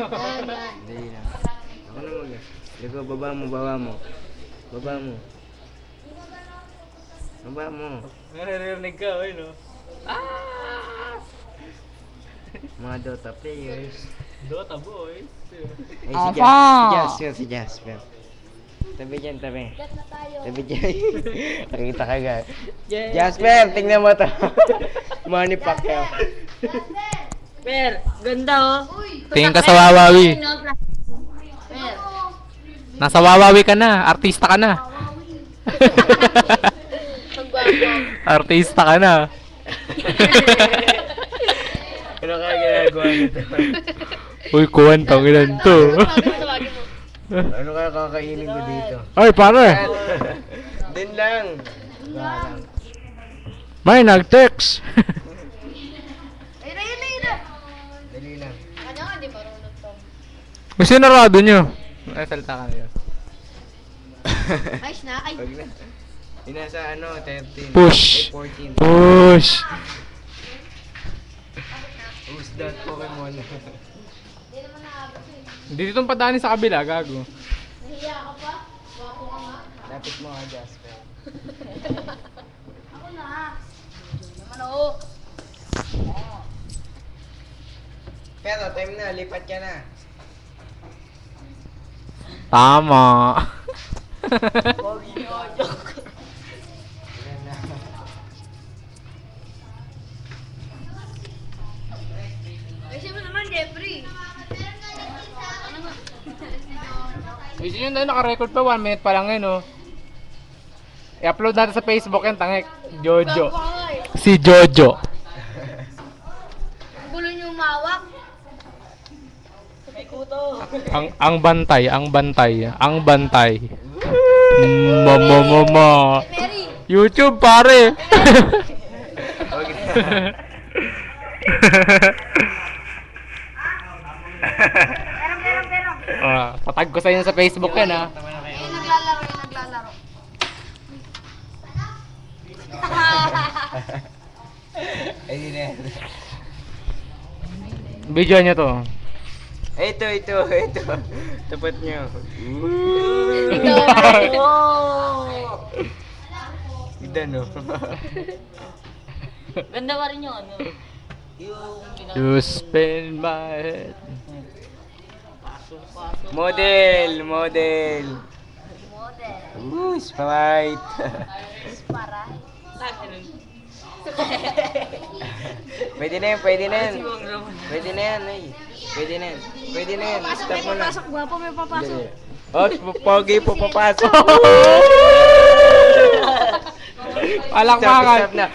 Dali lang. Ako na mag... Ligo, baba mo, baba mo. Baba mo. Baba mo. Naririnig ka, oy, no? Mga Dota players. Dota boys. Ay, si Jasper. Tabi dyan, tabi. Tabi dyan. Nakita ka ga. Jasper, tingnan mo to. Manny Pacquiao. Per, ganda oh. Tingin ka sa Wawawi. Per. Nasa Wawawi ka na. Artista ka na. Artista ka na. Ano kaya ginagawa nito? Uy, kuwan ilan to. Ano kaya kakainin ko dito? Ay, pare. Din lang. May nag-text. Dali lang. May sinarado nyo. Ay, salita ka na yun. Ayos na. Ay. Wag na. Yung nasa ano, 13. Push. Ay, 14. Push. Who's that Pokemon? Hindi itong padaanin sa kabila, gago. Nahiya ka pa? Wapo ka nga. Lapit mo nga, Jasper. Ako na. Naman ako. Pero, time na. Lipat ka na. Tama. Pogi nyo. Joke. Ilan na. Ayusin mo naman, Jeffrey. Ayun yun na, naka-record pa, 1 minute pa lang yun, oh. I-upload natin sa Facebook yan, tangik. Jojo. Si Jojo. Gulo nyo umawak. May kuto. Ang bantay. Mama. Mary. YouTube, pare. Wag na. Patag ko sa inyo sa Facebook yan, ha. Yung naglalaro. Ay, di na. Video nyo to. Ito. Tapat nyo. Ganda, no? Ganda pa rin yung ano. You spin my head. Model. Model. Sprite. Para. Pwede na yan. Pwede na yan. Stop mo na. Gwapo, may papasok. Oh, pogi po papasok. Palakpakan. Stop na.